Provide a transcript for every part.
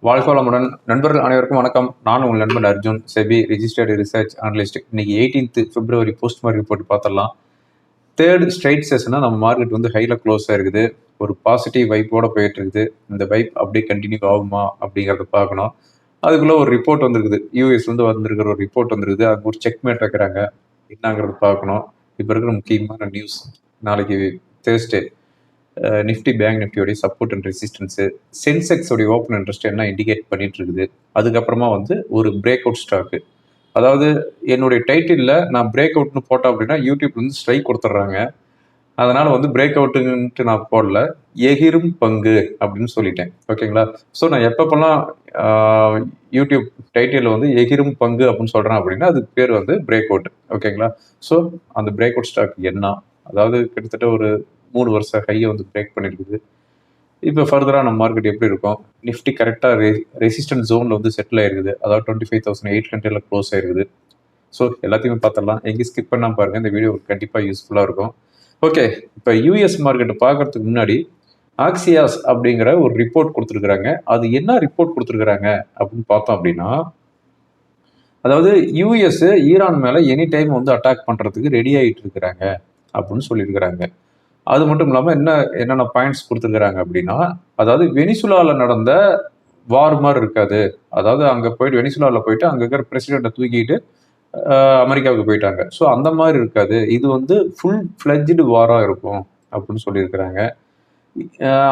வாழ்க வளமுடன். நண்பர்கள் அனைவருக்கும் வணக்கம். நான் உங்கள் நண்பன் Arjun, SEBI registered research analyst. இன்னைக்கு 18th February post market report பார்த்துடலாம். தேர்ட் ஸ்ட்ரைட் செஷனாக நம்ம மார்க்கெட் வந்து ஹையில் க்ளோஸ் ஆயிருக்குது. ஒரு பாசிட்டிவ் வைப்போட போயிட்டு இருக்குது. இந்த வைப் அப்படியே கண்டினியூ ஆகுமா அப்படிங்கிறத பார்க்கணும். அதுக்குள்ள ஒரு ரிப்போர்ட் வந்துருக்குது. யூஎஸ்லேருந்து வந்திருக்கிற ஒரு ரிப்போர்ட் வந்துருக்குது. அதுக்கு ஒரு செக்மேட் வைக்கிறாங்க. என்னங்கிறது பார்க்கணும். இப்போ இருக்கிற முக்கியமான நியூஸ். நாளைக்கு தேர்ஸ்டே நிஃப்டி பேங்க் நிஃப்டியோடைய சப்போர்ட் அண்ட் ரெசிஸ்டன்ஸு, சென்செக்ஸோடைய ஓப்பன் இன்ட்ரெஸ்ட் என்ன இண்டிகேட் பண்ணிட்டு இருக்குது. அதுக்கப்புறமா வந்து ஒரு பிரேக் அவுட் ஸ்டாக்கு. அதாவது என்னுடைய டைட்டிலில் நான் பிரேக் அவுட்னு போட்டேன் அப்படின்னா யூடியூப்ல வந்து ஸ்ட்ரைக் கொடுத்துட்றாங்க. அதனால வந்து பிரேக் அவுட்டுன்ட்டு நான் போடல, எகிரும் பங்கு அப்படின்னு சொல்லிட்டேன். ஓகேங்களா? ஸோ நான் எப்பப்பெல்லாம் யூடியூப் டைட்டிலில் வந்து எகிரும் பங்கு அப்படின்னு சொல்கிறேன் அப்படின்னா அதுக்கு பேர் வந்து பிரேக் அவுட். ஓகேங்களா? ஸோ அந்த பிரேக் அவுட் ஸ்டாக் என்ன, அதாவது கிட்டத்தட்ட ஒரு 3 வருஷ ஹையை வந்து பிரேக் பண்ணியிருக்குது. இப்போ ஃபர்தராக நம்ம மார்க்கெட் எப்படி இருக்கும்? நிஃப்டி கரெக்டாக ரெசிஸ்டன்ட் ஜோனில் வந்து செட்டில் ஆயிருக்குது. அதாவது 25,800 க்ளோஸ் ஆயிருக்குது. ஸோ எல்லாத்தையுமே பார்த்துடலாம். எங்கேயும் ஸ்கிப் பண்ணாமல் பாருங்கள். இந்த வீடியோ கண்டிப்பாக யூஸ்ஃபுல்லாக இருக்கும். ஓகே, இப்போ யூஎஸ் மார்க்கெட்டை பார்க்கறதுக்கு முன்னாடி ஆக்சியாஸ் அப்படிங்கிற ஒரு ரிப்போர்ட் கொடுத்துருக்குறாங்க. அது என்ன ரிப்போர்ட் கொடுத்துருக்குறாங்க அப்படின்னு பார்த்தோம் அப்படின்னா, அதாவது யூஎஸ் ஈரான் மேலே எனி டைம் வந்து அட்டாக் பண்ணுறதுக்கு ரெடி ஆகிட்டு இருக்கிறாங்க அப்படின்னு சொல்லியிருக்கிறாங்க. அது மட்டும் இல்லாமல் என்னென்ன பாயிண்ட்ஸ் கொடுத்துருக்குறாங்க அப்படின்னா, அதாவது வெனிசுலாவில் நடந்த வார் மாதிரி இருக்காது. அதாவது அங்கே போயிட்டு வெனிசுலாவில் போயிட்டு அங்கே இருக்கிற பிரசிடெண்ட்டை தூக்கிட்டு அமெரிக்காவுக்கு போயிட்டாங்க. ஸோ அந்த மாதிரி இருக்காது. இது வந்து ஃபுல் ஃப்ளெட்ஜ்டு வாராக இருக்கும் அப்படின்னு சொல்லியிருக்கிறாங்க.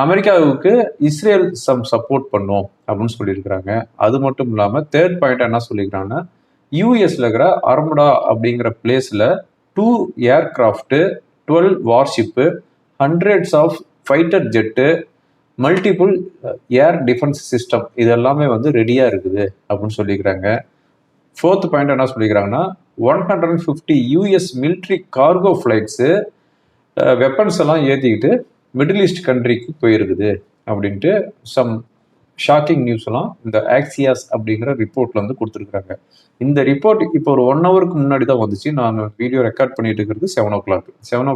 அமெரிக்காவுக்கு இஸ்ரேல் சப்போர்ட் பண்ணும் அப்படின்னு சொல்லியிருக்கிறாங்க. அது மட்டும் இல்லாமல் தேர்ட் பாயிண்ட் என்ன சொல்லியிருக்கிறாங்கன்னா, யூஎஸ்ல இருக்கிற அர்மடா அப்படிங்கிற பிளேஸில் 2 aircraft, 12 warship, hundreds of fighter jet, multiple air defence system இது எல்லாமே வந்து ரெடியாக இருக்குது அப்படின்னு சொல்லிக்கிறாங்க. ஃபோர்த் பாயிண்ட் என்ன சொல்லிக்கிறாங்கன்னா, 150 US military cargo flights weapons எல்லாம் ஏற்றிக்கிட்டு மிடில் ஈஸ்ட் கண்ட்ரிக்கு போயிருக்குது அப்படின்ட்டு சம் ஷாக்கிங் நியூஸ் எல்லாம் இந்த ஆக்சியாஸ் அப்படிங்கிற ரிப்போர்ட்ல வந்து கொடுத்துருக்காங்க. இந்த ரிப்போர்ட் இப்போ ஒரு 1 ஹவருக்கு முன்னாடி தான் வந்துச்சு. நான் வீடியோ ரெக்கார்ட் பண்ணிட்டு இருக்கிறது 7 o'clock 1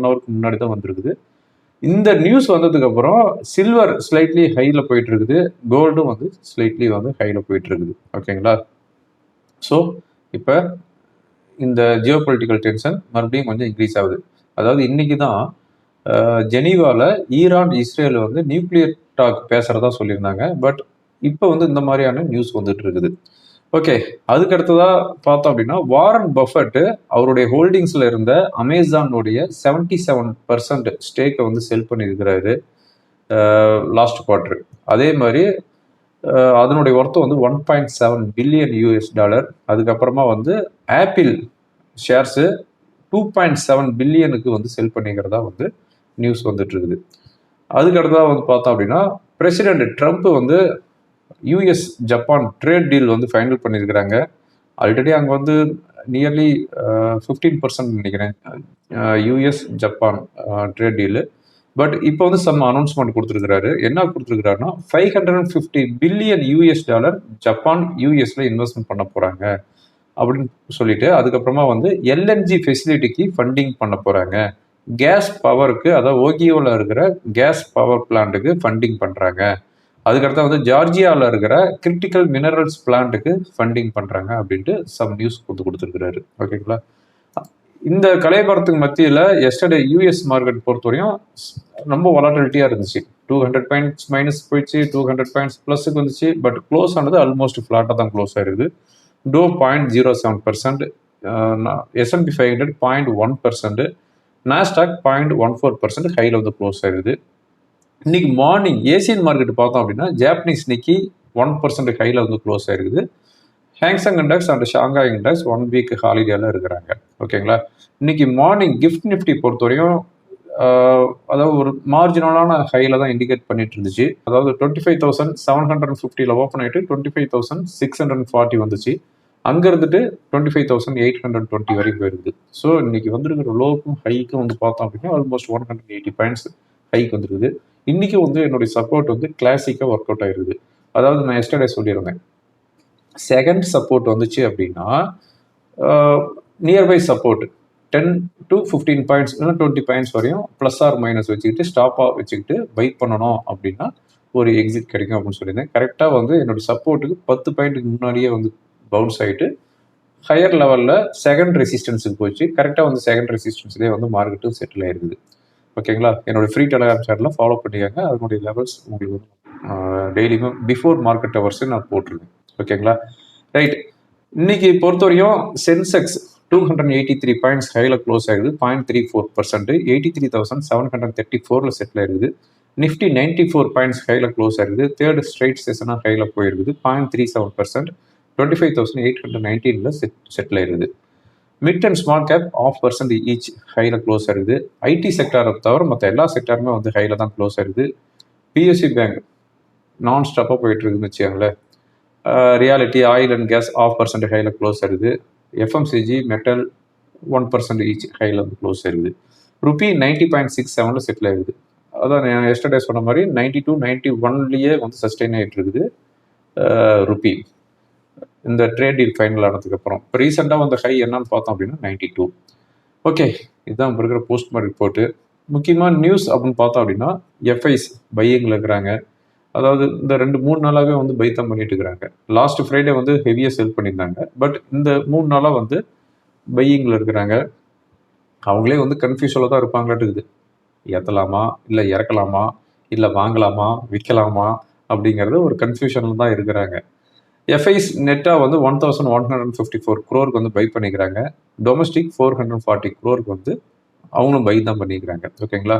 ஹவருக்கு முன்னாடி தான் வந்திருக்குது. இந்த நியூஸ் வந்ததுக்கு அப்புறம் சில்வர் ஸ்லைட்லி ஹைல போயிட்டு இருக்குது, கோல்டும் வந்து ஸ்லைட்லி வந்து ஹைல போயிட்டு இருக்குது. ஓகேங்களா? ஸோ இப்போ இந்த ஜியோ பொலிட்டிக்கல் டென்ஷன் மறுபடியும் கொஞ்சம் இன்க்ரீஸ் ஆகுது. அதாவது இன்னைக்கு தான் ஜெனீவாவில் ஈரான் இஸ்ரேல் வந்து நியூக்ளியர் டாக் பேசுறதா சொல்லியிருந்தாங்க. பட் இப்போ வந்து இந்த மாதிரியான நியூஸ் வந்துட்டு இருக்குது. ஓகே, அதுக்கு அடுத்ததா பார்த்தோம் அப்படின்னா, வாரன் பஃபட் அவருடைய ஹோல்டிங்ஸ்ல இருந்த அமேசானுடைய 77% ஸ்டேக்கை வந்து செல் பண்ணியிருக்கிறாரு லாஸ்ட் குவார்டர். அதே மாதிரி அதனுடைய ஒர்த்து வந்து $1.7 பில்லியன். அதுக்கப்புறமா வந்து ஆப்பிள் ஷேர்ஸு 2.7 பில்லியனுக்கு வந்து செல் பண்ணிக்கிறதா வந்து நியூஸ் வந்துட்டு இருக்குது. அதுக்கு அடுத்ததாக வந்து பார்த்தோம் அப்படின்னா, பிரசிடென்ட் ட்ரம்ப் வந்து யூஎஸ் ஜப்பான் ட்ரேட் டீல் வந்து ஃபைனல் பண்ணியிருக்கிறாங்க. ஆல்ரெடி அங்கே வந்து நியர்லி 15% நினைக்கிறேன் US Japan trade deal. But இப்போ வந்து சம் அனௌன்ஸ்மெண்ட் கொடுத்துருக்கிறாரு. என்ன கொடுத்துருக்கிறாருன்னா, $550 பில்லியன் ஜப்பான் யூஎஸ்ல இன்வெஸ்ட்மெண்ட் பண்ண போகிறாங்க அப்படின்னு சொல்லிட்டு, அதுக்கப்புறமா வந்து எல்என்ஜி ஃபெசிலிட்டிக்கு ஃபண்டிங் பண்ண போகிறாங்க. கேஸ் பவருக்கு, அதாவது ஓகியோவில் இருக்கிற கேஸ் பவர் பிளான்ட்டுக்கு ஃபண்டிங் பண்ணுறாங்க. அதுக்கடுத்து வந்து ஜார்ஜியாவில் இருக்கிற கிரிட்டிக்கல் மினரல்ஸ் பிளான்ட்டுக்கு ஃபண்டிங் பண்ணுறாங்க அப்படின்ட்டு சம் நியூஸ் கொடுத்துருக்கிறாரு. ஓகேங்களா? இந்த கலைபரத்துக்கு மத்தியில் எஸ்டர்டே யூஎஸ் மார்க்கெட் பொறுத்தவரையும் ரொம்ப வாலட்டிலிட்டியாக இருந்துச்சு. 200 பாயிண்ட்ஸ் மைனஸ் போயிடுச்சு, 200 பாயிண்ட்ஸ் ப்ளஸுக்கு வந்துச்சு. பட் க்ளோஸ் ஆனது ஆல்மோஸ்ட் ஃப்ளாட்டாக தான் க்ளோஸ் ஆயிருக்குது. டோ 0.07%, S&P 500 0.1%, நாஸ்டாக் 0.14% ஹையில் வந்து க்ளோஸ் ஆயிருக்குது. இன்னைக்கு மார்னிங் ஏசியன் மார்க்கெட் பார்த்தோம் அப்படின்னா, ஜாப்பனீஸ் நிக்கி 1% ஹையில் வந்து க்ளோஸ் ஆயிருக்குது. Hang Seng index and Shanghai index 1 week ஹாலிடேல இருக்கிறாங்க. ஓகேங்களா? இன்னைக்கு மார்னிங் கிஃப்ட் நிஃப்டி பொறுத்தவரையும் அதாவது ஒரு மார்ஜினலான ஹையில தான் இண்டிகேட் பண்ணிட்டு இருந்துச்சு. அதாவது 25,750 ஓப்பன் ஆகிட்டு 25,640 வந்துச்சு. அங்கே இருந்துட்டு 25,820 வரைக்கும் போயிருக்குது. ஸோ இன்னைக்கு வந்துருக்கிற லோக்கும் ஹைக்கும் வந்து பார்த்தோம் அப்படின்னா ஆல்மோஸ்ட் 180 பாயிண்ட்ஸ் ஹைக்கு வந்துருக்குது. இன்னைக்கு வந்து என்னுடைய சப்போர்ட் வந்து கிளாசிக்காக ஒர்க் அவுட் ஆயிருக்குது. அதாவது நான் எஸ்டர்டே சொல்லியிருந்தேன், செகண்ட் சப்போர்ட் வந்துச்சு அப்படின்னா நியர்பை சப்போர்ட் 10 to 15 பாயிண்ட்ஸ் இல்லை 20 பாயிண்ட்ஸ் வரையும் ப்ளஸ் ஆர் மைனஸ் வச்சுக்கிட்டு ஸ்டாப்பாக வச்சுக்கிட்டு பை பண்ணணும் அப்படின்னா ஒரு எக்ஸிட் கிடைக்கும் அப்படின்னு சொல்லியிருந்தேன். கரெக்டாக வந்து என்னோட சப்போர்ட்டுக்கு 10 பாயிண்ட்டுக்கு முன்னாடியே வந்து பவுன்ஸ் ஆகிட்டு ஹையர் லெவலில் செகண்ட் ரெசிஸ்டன்ஸுக்கு போச்சு. கரெக்டாக வந்து செகண்ட் ரெசிஸ்டன்ஸ்லேயே வந்து மார்க்கெட்டும் செட்டில் ஆயிருக்குது. ஓகேங்களா? என்னோட ஃப்ரீ டெலிகிராம் சேனலில் ஃபாலோ பண்ணிக்கோங்க. அதனுடைய லெவல்ஸ் உங்களுக்கு வந்து டெய்லியுமே பிஃபோர் மார்க்கெட் ஹவர்ஸ் நான் போட்டிருக்கேன். ஓகேங்களா? ரைட். இன்னைக்கு பொறுத்தவரையும் சென்செக்ஸ் 283 பாயிண்ட்ஸ் ஹைல க்ளோஸ் ஆகுது. 0.34%, 83,734 செட்டில் ஆயிருக்குது. நிஃப்டி 94 பாயிண்ட்ஸ் ஹைல க்ளோஸ் ஆகுது. தேர்ட் ஸ்ட்ரைட் செஷனாக ஹைல போயிருக்குது. 0.37%, 25,819 செட்டில் ஆயிருக்குது. Mid and small cap 0.5% each ஹைல க்ளோஸ் ஆகுது. ஐடி செக்டாரை தவிர மற்ற எல்லா செக்டாருமே வந்து ஹைல தான் க்ளோஸ் ஆகுது. பிஎஸ்சி பேங்க் நான் ஸ்டாப்பாக போயிட்டு இருக்குன்னு வச்சுக்கோங்களேன். ரியாலிட்டி ஆயில் அண்ட் கேஸ் 0.5% ஹைல க்ளோஸ் ஆகுது. எஃப்எம்சிஜி மெட்டல் 1% ஈச் ஹைல வந்து க்ளோஸ் ஆகுது. ருபி 90.67 செட்டில் ஆகுது. அதான் நான் எஸ்டர்டே சொன்ன மாதிரி 92, 91 வந்து சஸ்டெயின் ஆகிட்டு இருக்குது ருபி இந்த ட்ரேட் டீல் ஃபைனல் ஆனதுக்கப்புறம். இப்போ ரீசெண்டாக வந்த ஹை என்னன்னு பார்த்தோம் அப்படின்னா 92. ஓகே, இதுதான் இப்போ இருக்கிற போஸ்ட் மார்க்கெட் ரிப்போர்ட்டு. முக்கியமாக நியூஸ் அப்படின்னு பார்த்தோம் அப்படின்னா எஃப்ஐஸ் பையிங்கில் இருக்கிறாங்க. அதாவது இந்த 2-3 நாளாகவே வந்து பை தான் பண்ணிட்டு இருக்கிறாங்க. லாஸ்ட் ஃப்ரைடே வந்து ஹெவியாக செல் பண்ணியிருந்தாங்க. பட் இந்த 3 நாளாக வந்து பையிங்கில் இருக்கிறாங்க. அவங்களே வந்து கன்ஃபியூஷனில் தான் இருப்பாங்களாட்டுக்குது. ஏற்றலாமா, இல்லை இறக்கலாமா, இல்லை வாங்கலாமா, விற்கலாமா அப்படிங்கிறது ஒரு கன்ஃபியூஷனில் தான் இருக்கிறாங்க. எஃப்ஐஸ் நெட்டாக வந்து 1,154 crore வந்து பை பண்ணிக்கிறாங்க. டொமஸ்டிக் 440 crore வந்து அவங்களும் பை தான் பண்ணிக்கிறாங்க. ஓகேங்களா?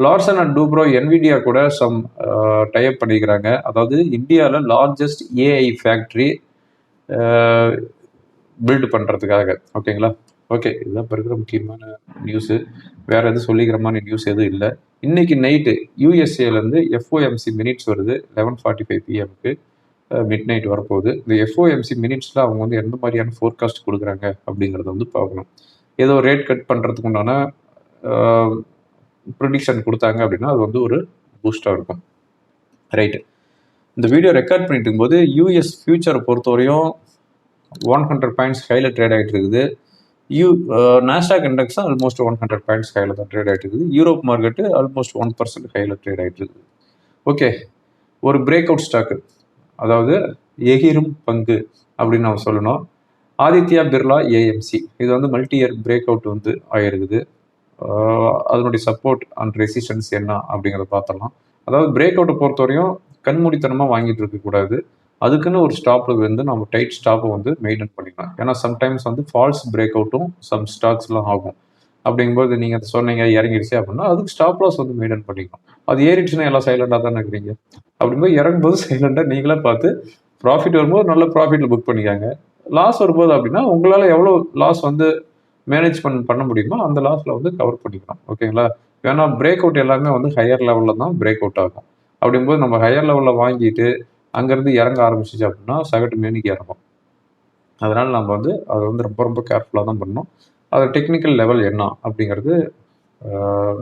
லார்சன் அண்ட் டூப்ரோ என்விடியா கூட சம் டைப் பண்ணிக்கிறாங்க. அதாவது இந்தியாவில் லார்ஜஸ்ட் ஏஐ ஃபேக்ட்ரி பில்டு பண்ணுறதுக்காக. ஓகேங்களா? ஓகே, இதுதான் இப்போ இருக்கிற முக்கியமான நியூஸு. வேறு எதுவும் சொல்லிக்கிற மாதிரி நியூஸ் எதுவும் இல்லை. இன்னைக்கு நைட்டு யூஎஸ்ஏலேருந்து எஃப்ஓஎம்சி மினிட்ஸ் வருது. 11:45 PM மிட் நைட் வரப்போகுது. இந்த எஃப்ஓஎம்சி மினிட்ஸில் அவங்க வந்து எந்த மாதிரியான ஃபோர்காஸ்ட் கொடுக்குறாங்க அப்படிங்கிறத வந்து பார்க்கணும். ஏதோ ரேட் கட் பண்ணுறதுக்கு உண்டான ப்ரிடிக்ஷன் கொடுத்தாங்க அப்படின்னா அது வந்து ஒரு பூஸ்டாக இருக்கும். ரைட்டு. இந்த வீடியோ ரெக்கார்ட் பண்ணிட்டு இருக்கும்போது யூஎஸ் ஃபியூச்சரை பொறுத்தவரையும் 100 பாயிண்ட்ஸ் ஹையில் ட்ரேட் ஆகிட்டு இருக்குது. நாஸ்டாக் இண்டெக்ஸும் ஆல்மோஸ்ட் 100 பாயிண்ட்ஸ் ஹையில் தான் ட்ரேட் ஆகிட்டு இருக்குது. யூரோப் மார்க்கெட்டு ஆல்மோஸ்ட் 1% ஹையில் ட்ரேட் ஆகிட்டு இருக்குது. ஓகே, ஒரு பிரேக் அவுட் ஸ்டாக்கு, அதாவது எகிரும் பங்கு அப்படின்னு நம்ம சொல்லணும். ஆதித்யா பிர்லா ஏஎம்சி இது வந்து மல்டி இயர் பிரேக் அவுட் வந்து ஆகிருக்குது. அதனுடைய சப்போர்ட் அண்ட் ரெசிஸ்டன்ஸ் என்ன அப்படிங்கிறத பார்த்தலாம். அதாவது பிரேக் அவுட்டை பொறுத்தவரையும் கண்மூடித்தனமாக வாங்கிட்டு இருக்கக்கூடாது. அதுக்குன்னு ஒரு ஸ்டாப்பில் வந்து நம்ம டைட் ஸ்டாப்பை வந்து மெயின்டைன் பண்ணிக்கலாம். ஏன்னா சம்டைம்ஸ் வந்து ஃபால்ஸ் பிரேக் அவுட்டும் சம் ஸ்டாக்ஸ்லாம் ஆகும். அப்படிங்கும்போது நீங்கள் சொன்னீங்க இறங்கிடுச்சு அப்படின்னா அதுக்கு ஸ்டாப் லாஸ் வந்து மெயின்டைன் பண்ணிக்கலாம். அது ஏறிடுச்சுன்னா எல்லாம் சைலண்டாக தானே இருக்கிறீங்க. அப்படிங்கும்போது இறங்கும்போது சைலண்டாக நீங்களே பார்த்து ப்ராஃபிட் வரும்போது நல்ல ப்ராஃபிட்டில் புக் பண்ணிக்காங்க. லாஸ் வரும்போது அப்படின்னா உங்களால் எவ்வளோ லாஸ் வந்து மேனேஜ் பண்ண முடியுமோ அந்த லாஸில் வந்து கவர் பண்ணிக்கலாம். ஓகேங்களா? ஏன்னா பிரேக் அவுட் எல்லாமே வந்து ஹையர் லெவலில் தான் பிரேக் அவுட் ஆகும். அப்படிங்கும்போது நம்ம ஹையர் லெவலில் வாங்கிட்டு அங்கேருந்து இறங்க ஆரம்பிச்சிச்சு அப்படின்னா சகட்டு மேனிக்கு இறங்கும். அதனால் நம்ம வந்து அதை வந்து ரொம்ப ரொம்ப கேர்ஃபுல்லாக தான் பண்ணணும். அது டெக்னிக்கல் லெவல் என்ன அப்படிங்கிறது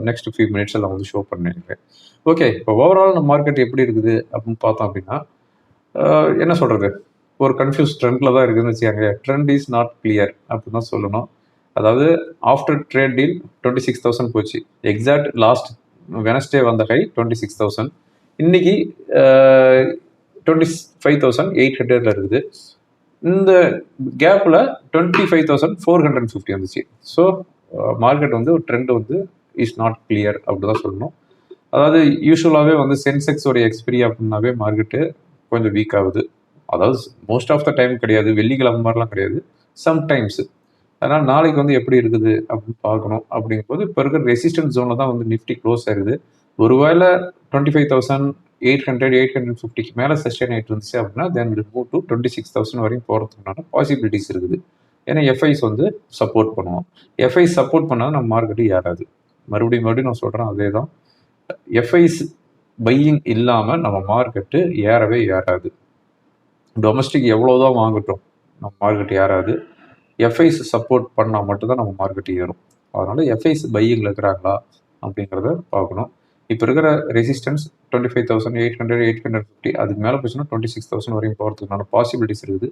நெக்ஸ்ட் ஃபியூ மினிட்ஸில் நான் வந்து ஷோ பண்ணிடுறேன். ஓகே, இப்போ ஓவரால் நம்ம மார்க்கெட் எப்படி இருக்குது அப்படின்னு பார்த்தோம் அப்படின்னா என்ன சொல்கிறது, ஒரு கன்ஃபியூஸ் ட்ரெண்டில் தான் இருக்குதுன்னு வச்சுக்காங்க. ட்ரெண்ட் இஸ் நாட் கிளியர் அப்படின்னு தான் சொல்லணும். அதாவது ஆஃப்டர் ட்ரேட் டீல் 26,000 போச்சு. எக்ஸாக்ட் லாஸ்ட் வெனஸ்டே வந்த ஹை 26,000. இன்னைக்கு 25,800 இருக்குது. இந்த கேப்பில் 25,450 வந்துச்சு. ஸோ மார்க்கெட் வந்து ஒரு ட்ரெண்ட் வந்து இஸ் நாட் கிளியர் அப்படி தான் சொல்லணும். அதாவது யூஸ்வலாகவே வந்து சென்செக்ஸோடைய எக்ஸ்பிரி அப்படின்னாவே மார்க்கெட்டு கொஞ்சம் வீக் ஆகுது. அதாவது மோஸ்ட் ஆஃப் த டைம் கிடையாது, வெள்ளிக்கிழமை மாதிரிலாம் கிடையாது, சம்டைம்ஸு. அதனால் நாளைக்கு வந்து எப்படி இருக்குது அப்படின்னு பார்க்கணும். அப்படிங்கும்போது இப்போ இருக்கிற ரெசிஸ்டன்ஸ் ஜோனில் தான் வந்து நிஃப்டி க்ளோஸ் ஆகுது. ஒருவேளை 25,800, 850க்கு மேலே சஸ்டெயின் ஆகிட்டு இருந்துச்சு அப்படின்னா தென் வில் மூவ் டு 26,000 வரைக்கும் போகிறதுக்கான பாசிபிலிட்டிஸ் இருக்குது. ஏன்னா எஃப்ஐஸ் வந்து சப்போர்ட் பண்ணுவோம். எஃப்ஐஸ் சப்போர்ட் பண்ணால் நம்ம மார்க்கெட்டு ஏறாது. மறுபடியும் நான் சொல்கிறேன் அதே தான். எஃப்ஐஸ் பையிங் இல்லாமல் நம்ம மார்க்கெட்டு ஏறவே ஏறாது. டொமஸ்டிக் எவ்வளோதான் வாங்கட்டும் நம்ம மார்க்கெட் ஏறாது. எஃப்ஐஸ் சப்போர்ட் பண்ணால் மட்டும்தான் நம்ம மார்க்கெட் ஏறும். அதனால் எஃப்ஐஸ் பையிங்கில் இருக்கிறாங்களா அப்படிங்கிறத பார்க்கணும். இப்போ இருக்கிற ரெசிஸ்டன்ஸ் 25,800, 850, அதுக்கு மேலே போச்சுன்னா 26,000 வரையும் போகிறதுக்கான பாசிபிலிட்டிஸ் இருக்குது.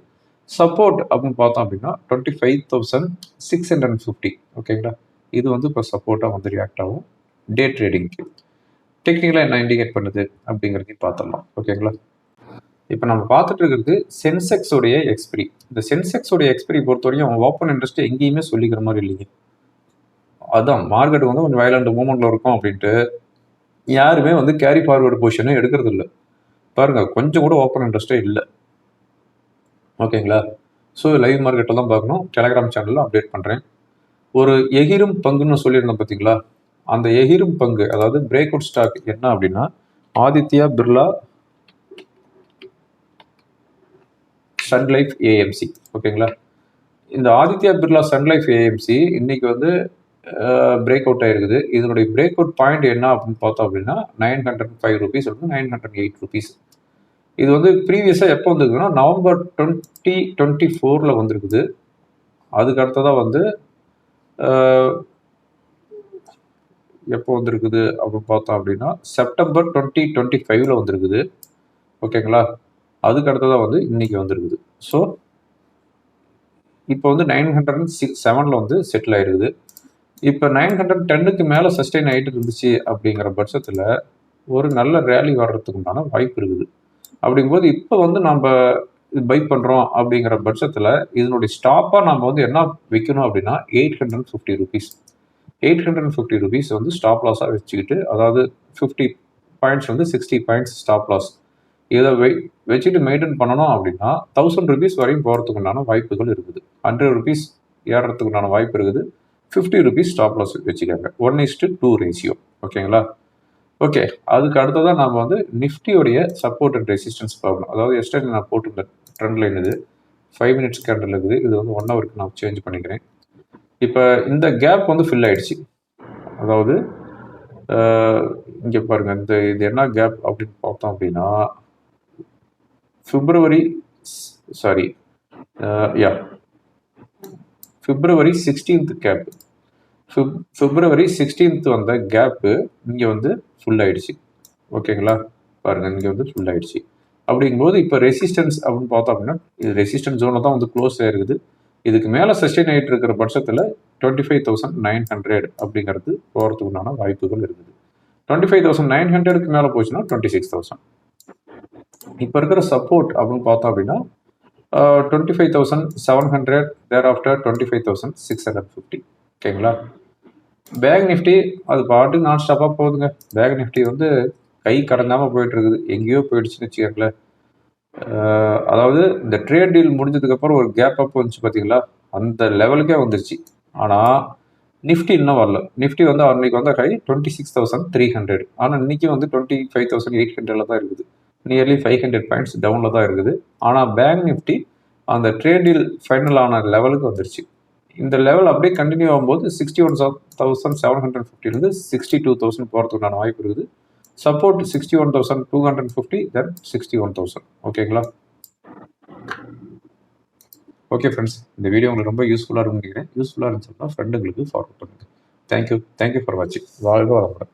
சப்போர்ட் அப்படின்னு பார்த்தோம் அப்படின்னா 25,650. ஓகேங்களா? இது வந்து இப்போ சப்போர்ட்டாக வந்து ரியாக்ட் ஆகும் டே ட்ரேடிங்க்கு. டெக்னிக்கலாக என்ன இண்டிகேட் பண்ணுது அப்படிங்கிறதையும் பார்த்துடலாம். ஓகேங்களா? இப்போ நம்ம பார்த்துட்டு இருக்கிறது சென்செக்ஸோடைய எக்ஸ்பிரி. இந்த சென்செக்ஸோடைய எக்ஸ்பிரி பொறுத்த வரைக்கும் அவங்க ஓப்பன் இன்ட்ரெஸ்ட் எங்கேயுமே சொல்லிக்கிற மாதிரி இல்லைங்க. அதான் மார்க்கெட் வந்து கொஞ்சம் வயலண்ட் மூமெண்ட்ல இருக்கும் அப்படின்ட்டு யாருமே வந்து கேரி ஃபார்வர்டு பொசிஷனே எடுக்கிறது இல்லை. பாருங்க, கொஞ்சம் கூட ஓப்பன் இன்ட்ரெஸ்டே இல்லை. ஓகேங்களா? ஸோ லைவ் மார்க்கெட்டில் தான் பார்க்கணும். டெலகிராம் சேனலில் அப்டேட் பண்ணுறேன். ஒரு எகிரும் பங்குன்னு சொல்லியிருந்தோம் பார்த்தீங்களா? அந்த எகிரும் பங்கு, அதாவது பிரேக் அவுட் ஸ்டாக் என்ன அப்படின்னா Aditya Birla sun life AMC. ஓகேங்களா? இந்த Aditya Birla sun life AMC இன்னைக்கு வந்து பிரேக் அவுட் ஆயிருக்குது. இதனுடைய பிரேக் அவுட் பாயிண்ட் என்ன அப்படின்னு பார்த்தோம் அப்படின்னா 905 ருபீஸ் வந்து 908 ருபீஸ். இது வந்து ப்ரீவியஸாக எப்போ வந்திருக்குன்னா நவம்பர் 2024 வந்திருக்குது. அதுக்கு அடுத்ததாக வந்து எப்போ வந்திருக்குது அப்படின்னு பார்த்தோம் அப்படின்னா செப்டம்பர் 2025 வந்திருக்குது. ஓகேங்களா? அதுக்கு அடுத்ததாக வந்து இன்னைக்கு வந்திருக்குது. ஸோ இப்போ வந்து 907 வந்து செட்டில் ஆயிருக்குது. இப்போ 910க்கு மேலே சஸ்டெயின் ஆகிட்டு இருந்துச்சு அப்படிங்கிற பட்சத்தில் ஒரு நல்ல ரேலி வர்றதுக்கு உண்டான வாய்ப்பு இருக்குது. அப்படிங்கும்போது இப்போ வந்து நம்ம பை பண்ணுறோம் அப்படிங்கிற பட்சத்தில் இதனுடைய ஸ்டாப்பாக நம்ம வந்து என்ன வைக்கணும் அப்படின்னா 850 ருபீஸ். 850 ருபீஸ் வந்து ஸ்டாப் லாஸாக வச்சுக்கிட்டு, அதாவது 50 பாயிண்ட்ஸ் வந்து 60 பாயிண்ட்ஸ் ஸ்டாப் லாஸ். இதை வச்சுட்டு மெயின்டைன் பண்ணணும் அப்படின்னா 1000 ருபீஸ் வரையும் போகிறதுக்கு உண்டான வாய்ப்புகள் இருக்குது. 100 ருபீஸ் ஏறத்துக்கு உண்டான வாய்ப்பு இருக்குது. 50 ருபீஸ் ஸ்டாப் லாஸ் வச்சுக்காங்க. 1:2 ரேஷியோ. ஓகேங்களா? ஓகே, அதுக்கு அடுத்ததான் நம்ம வந்து நிஃப்டியோடைய சப்போர்ட் அண்ட் ரெசிஸ்டன்ஸ் பார்க்கணும். அதாவது எஸ்டர்டே நான் போட்டிருந்த ட்ரெண்ட் லைன் இது 5 மினிட்ஸ் கேண்டில் இருக்குது. இது வந்து 1 ஹவருக்கு நான் சேஞ்ச் பண்ணிக்கிறேன். இப்போ இந்த கேப் வந்து ஃபில் ஆயிடுச்சு. அதாவது இங்கே பாருங்க, இது என்ன கேப் அப்படின்னு பார்த்தோம் அப்படின்னா பிப்ரவரி 16th கேப். பிப்ரவரி 16th வந்த கேப்பு இங்கே வந்து ஃபுல் ஆயிடுச்சு. ஓகேங்களா? பாருங்க, இங்கே வந்து ஃபுல் ஆயிடுச்சு. அப்படிங்கும்போது இப்போ ரெசிஸ்டன்ஸ் அப்படின்னு பார்த்தோம் அப்படின்னா இது ரெசிஸ்டன்ஸ் ஜோனில் தான் வந்து க்ளோஸ் ஆயிருக்குது. இதுக்கு மேலே சஸ்டெயின் ஆகிட்டு இருக்கிற பட்சத்தில் 25,900 அப்படிங்கிறது போகிறதுக்கு உண்டான வாய்ப்புகள் இருக்குது. 25,900க்கு மேலே போச்சுன்னா 26,000. இப்போ இருக்கிற சப்போர்ட் அப்படின்னு பார்த்தோம் அப்படின்னா 25,700, தேர் ஆஃப்டர் 25,650. ஓகேங்களா? பேங்க் நிஃப்டி அது பாட்டுக்கு நான் ஸ்டாப்பாக போகுதுங்க. பேங்க் நிஃப்டி வந்து கை கடங்காமல் போயிட்டு இருக்குது. எங்கேயோ போயிடுச்சுன்னு வச்சுக்கோங்களேன். அதாவது இந்த ட்ரேட் டீல் முடிஞ்சதுக்கப்புறம் ஒரு கேப் அப் வந்துச்சு பார்த்தீங்களா, அந்த லெவலுக்கே வந்துருச்சு. ஆனால் நிஃப்டி இன்னும் வரல. நிஃப்டி வந்து அன்னைக்கு வந்து ஹை 26,300. ஆனால் இன்னைக்கு வந்து 25,800 தான் இருக்குது. நியர்லி 500 பாயிண்ட்ஸ் டவுனில் தான் இருக்குது. ஆனால் பேங்க் நிஃப்டி அந்த ட்ரேட் டீல் ஃபைனல் ஆன லெவலுக்கு வந்துருச்சு. இந்த லெவல் அப்படியே கண்டினியூ ஆகும்போது 61,750 62,000 போகிறதுக்கான வாய்ப்பு இருக்குது. சப்போர்ட் 61,250, தென் 61,000. ஓகேங்களா? ஓகே ஃப்ரெண்ட்ஸ், இந்த வீடியோ உங்களுக்கு ரொம்ப யூஸ்ஃபுல்லாக இருக்கும்னு நினைக்கிறேன். யூஸ்ஃபுல்லாக இருந்துச்சுன்னா ஃப்ரெண்டுங்களுக்கு ஃபார்வர்ட் பண்ணுங்கள். தேங்க்யூ ஃபார் வாட்சிங். வாழ்க வளமுடன்.